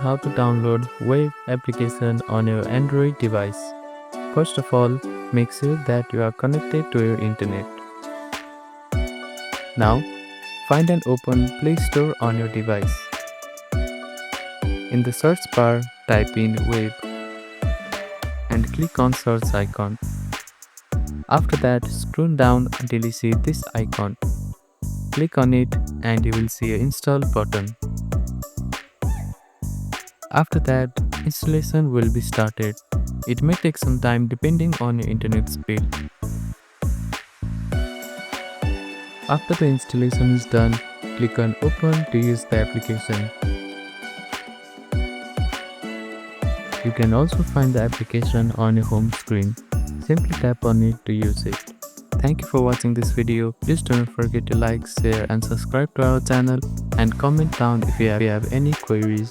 how to download web application on your Android device. First of all, make sure that you are connected to your internet. Now, find and open Play Store on your device. In the search bar, type in web and click on search icon. After that, scroll down until you see this icon. Click on it and you will see an install button. After that, installation will be started. It may take some time depending on your internet speed. After the installation is done, click on Open to use the application. You can also find the application on your home screen. Simply tap on it to use it. Thank you for watching this video. Please don't forget to like, share and subscribe to our channel and comment down if you have any queries.